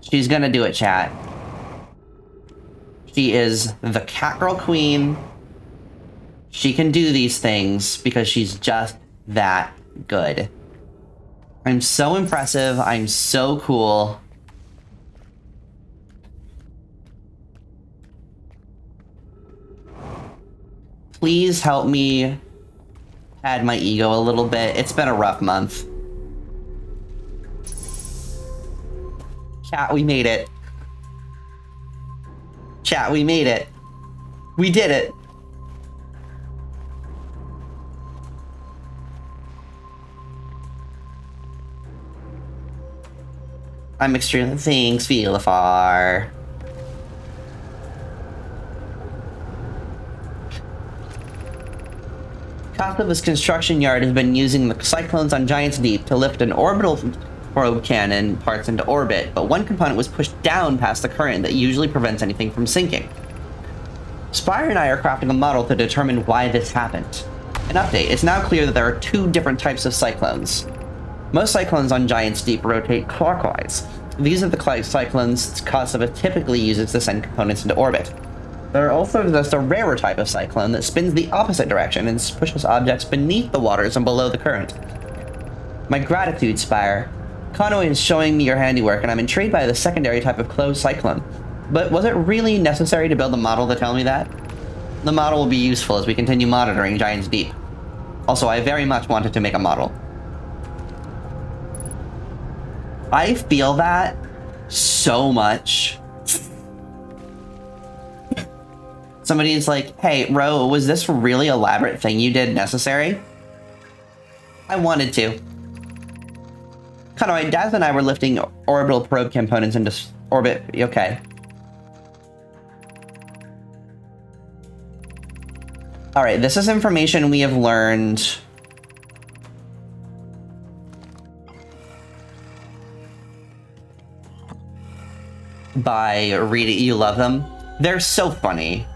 She's gonna do it, chat. She is the catgirl queen. She can do these things because she's just that good. I'm so impressive. I'm so cool. Please help me add my ego a little bit. It's been a rough month. Chat, we made it. Chat, we made it. We did it. I'm extremely things feel afar. Kosovo's construction yard has been using the cyclones on Giant's Deep to lift an orbital probe cannon parts into orbit, but one component was pushed down past the current that usually prevents anything from sinking. Spire and I are crafting a model to determine why this happened. An update, it's now clear that there are two different types of cyclones. Most cyclones on Giant's Deep rotate clockwise. These are the cyclones Kosovo typically uses to send components into orbit. There also exists a rarer type of cyclone that spins the opposite direction and pushes objects beneath the waters and below the current. My gratitude, Spire. Conway is showing me your handiwork, and I'm intrigued by the secondary type of closed cyclone. But was it really necessary to build a model to tell me that? The model will be useful as we continue monitoring Giant's Deep. Also, I very much wanted to make a model. I feel that so much. Somebody's like, hey, Ro, was this really elaborate thing you did necessary? I wanted to. Conway, Daz and I were lifting orbital probe components into orbit. Okay. Alright, this is information we have learned by reading. You love them? They're so funny.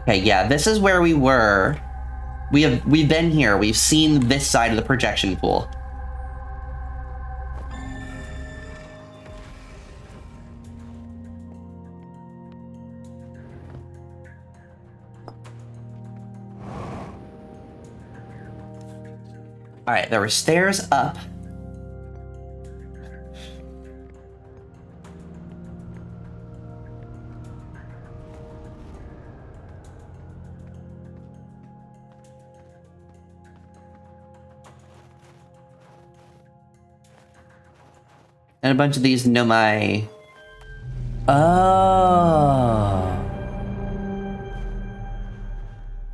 Okay, yeah, this is where we were. We've been here. We've seen this side of the projection pool. All right, there were stairs up. And a bunch of these know my... Oh.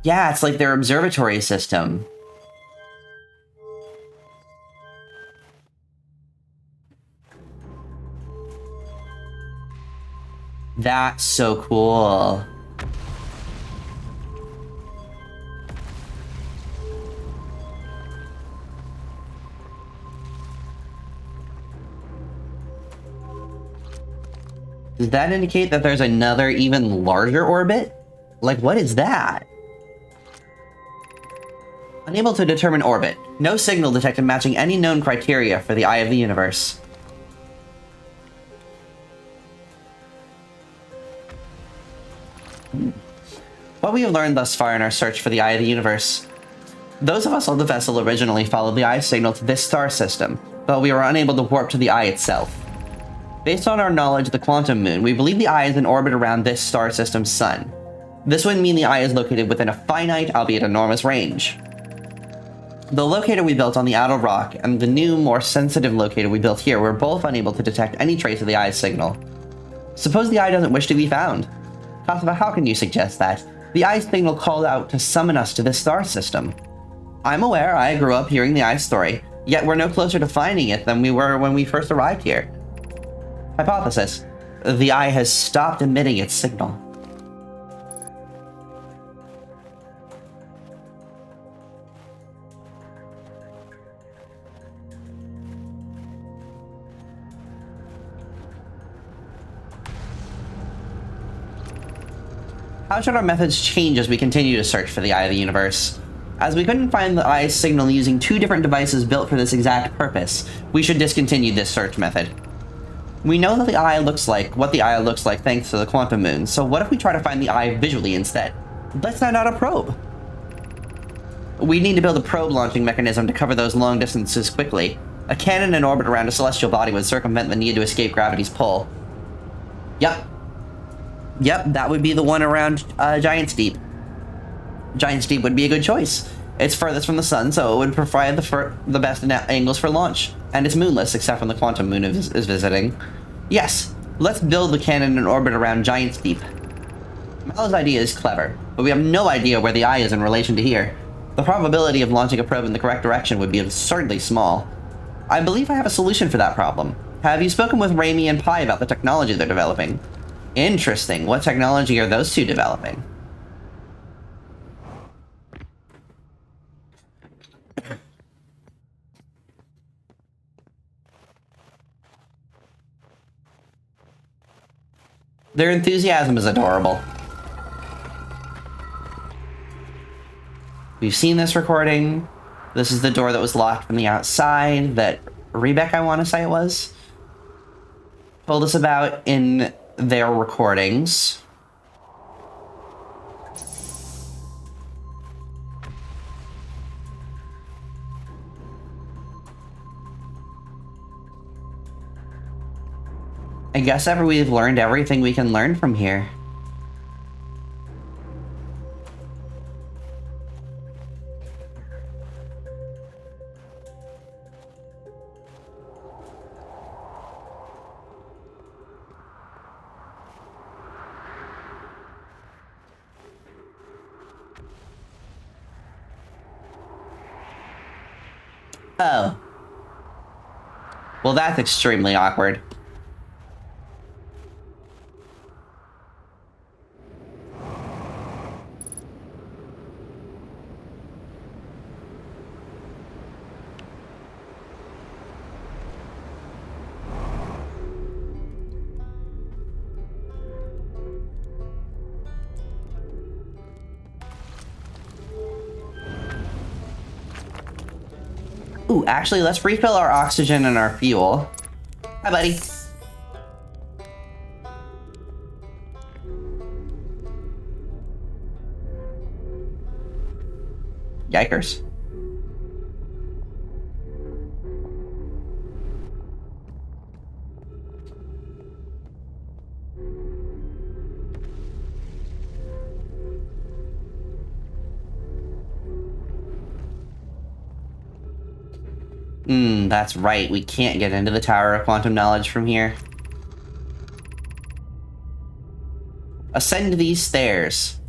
Yeah, it's like their observatory system. That's so cool. Does that indicate that there's another even larger orbit? Like, what is that? Unable to determine orbit. No signal detected matching any known criteria for the Eye of the Universe. What we have learned thus far in our search for the Eye of the Universe. Those of us on the vessel originally followed the Eye signal to this star system, but we were unable to warp to the Eye itself. Based on our knowledge of the quantum moon, we believe the Eye is in orbit around this star system's sun. This would mean the Eye is located within a finite, albeit enormous, range. The locator we built on the outer rock and the new, more sensitive locator we built here were both unable to detect any trace of the Eye's signal. Suppose the Eye doesn't wish to be found. Kosovo, how can you suggest that? The Eye's signal called out to summon us to this star system. I'm aware I grew up hearing the Eye's story, yet we're no closer to finding it than we were when we first arrived here. Hypothesis. The Eye has stopped emitting its signal. How should our methods change as we continue to search for the Eye of the Universe? As we couldn't find the eye's signal using two different devices built for this exact purpose, we should discontinue this search method. We know that the eye looks like what the eye looks like thanks to the quantum moon, so what if we try to find the eye visually instead? Let's send out a probe. We need to build a probe launching mechanism to cover those long distances quickly. A cannon in orbit around a celestial body would circumvent the need to escape gravity's pull. Yep, that would be the one around Giant's Deep. Giant's Deep would be a good choice. It's furthest from the sun, so it would provide the best angles for launch. And it's moonless, except when the quantum moon is visiting. Yes, let's build the cannon in orbit around Giant's Deep. Mallow's idea is clever, but we have no idea where the eye is in relation to here. The probability of launching a probe in the correct direction would be absurdly small. I believe I have a solution for that problem. Have you spoken with Raimi and Pi about the technology they're developing? Interesting. What technology are those two developing? Their enthusiasm is adorable. We've seen this recording. This is the door that was locked from the outside that Rebecca, I want to say it was, told us about in their recordings. I guess we've learned everything we can learn from here. Oh. Well, that's extremely awkward. Ooh, actually, let's refill our oxygen and our fuel. Hi, buddy. Yikers. That's right. We can't get into the Tower of Quantum Knowledge from here. Ascend these stairs.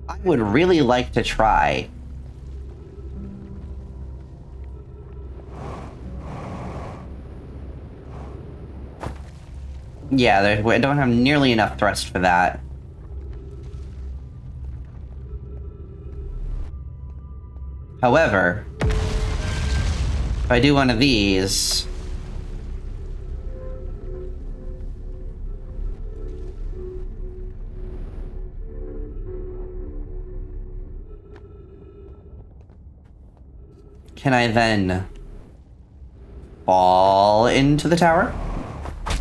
I would really like to try. Yeah, I don't have nearly enough thrust for that. However, if I do one of these... Can I then fall into the tower?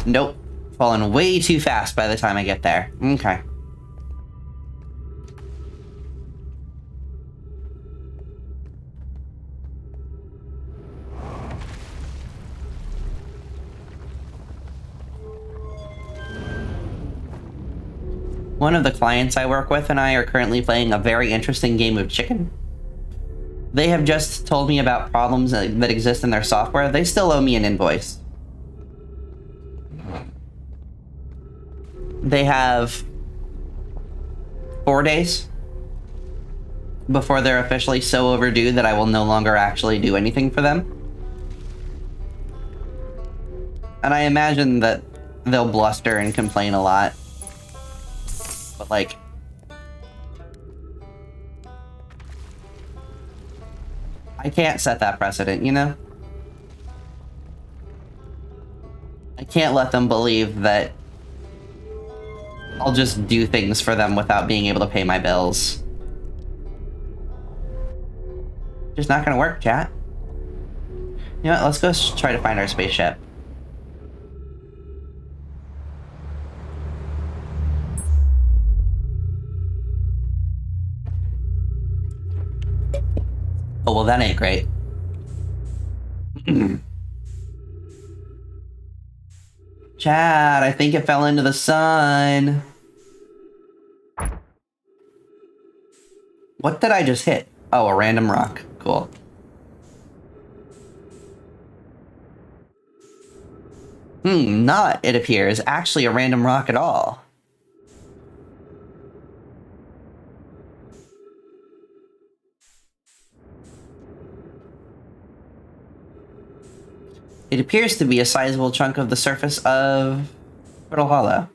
Nope. Falling way too fast by the time I get there. Okay. One of the clients I work with and I are currently playing a very interesting game of chicken. They have just told me about problems that exist in their software. They still owe me an invoice. They have 4 days before they're officially so overdue that I will no longer actually do anything for them. And I imagine that they'll bluster and complain a lot. But like... I can't set that precedent, you know? I can't let them believe that I'll just do things for them without being able to pay my bills. Just not gonna work, chat. You know what? Let's go try to find our spaceship. Oh, well, that ain't great. Chad, I think it fell into the sun. What did I just hit? Oh, a random rock. Cool. Not, it appears, actually a random rock at all. It appears to be a sizable chunk of the surface of Brittle Hollow.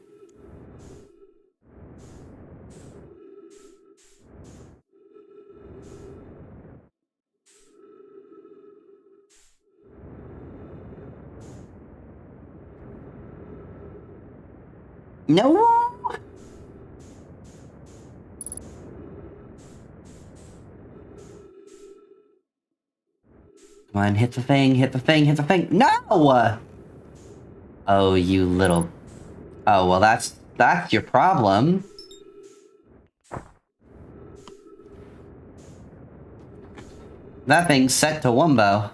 No! Come on, hit the thing, hit the thing, hit the thing. No! Oh, you little... Oh, well, that's your problem. That thing's set to Wumbo.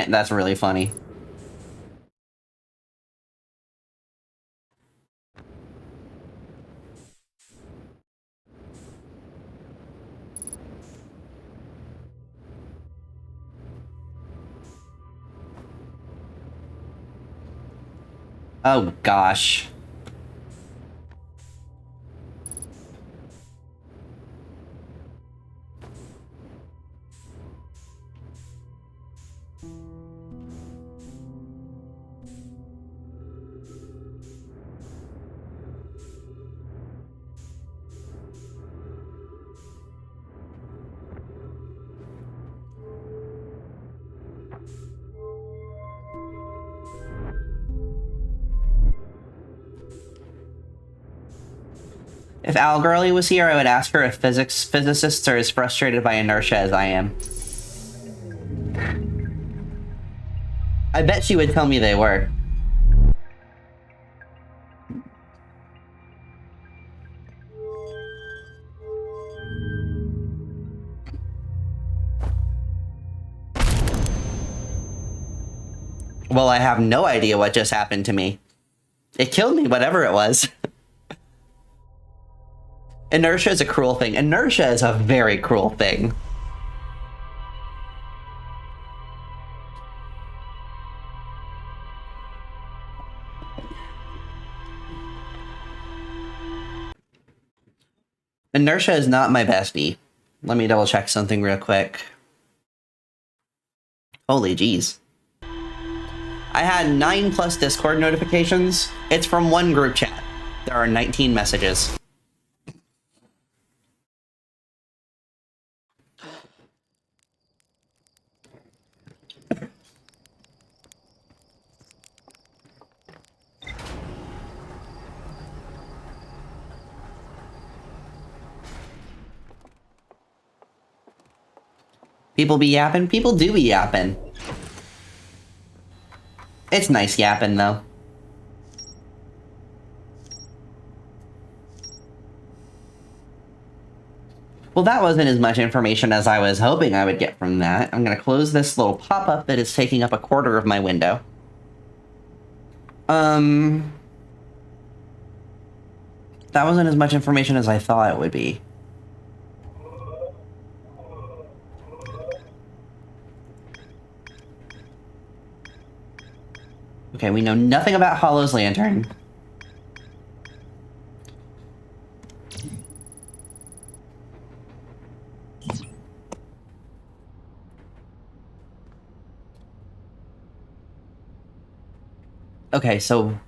That's really funny. Oh, gosh. If Al Gurley was here, I would ask her if physicists are as frustrated by inertia as I am. I bet she would tell me they were. Well, I have no idea what just happened to me. It killed me, whatever it was. Inertia is a cruel thing. Inertia is a very cruel thing. Inertia is not my bestie. Let me double check something real quick. Holy jeez. I had 9+ Discord notifications. It's from one group chat. There are 19 messages. People be yapping? People do be yapping. It's nice yapping, though. Well, that wasn't as much information as I was hoping I would get from that. I'm going to close this little pop-up that is taking up a quarter of my window. That wasn't as much information as I thought it would be. Okay, we know nothing about Hollow's lantern. Okay, so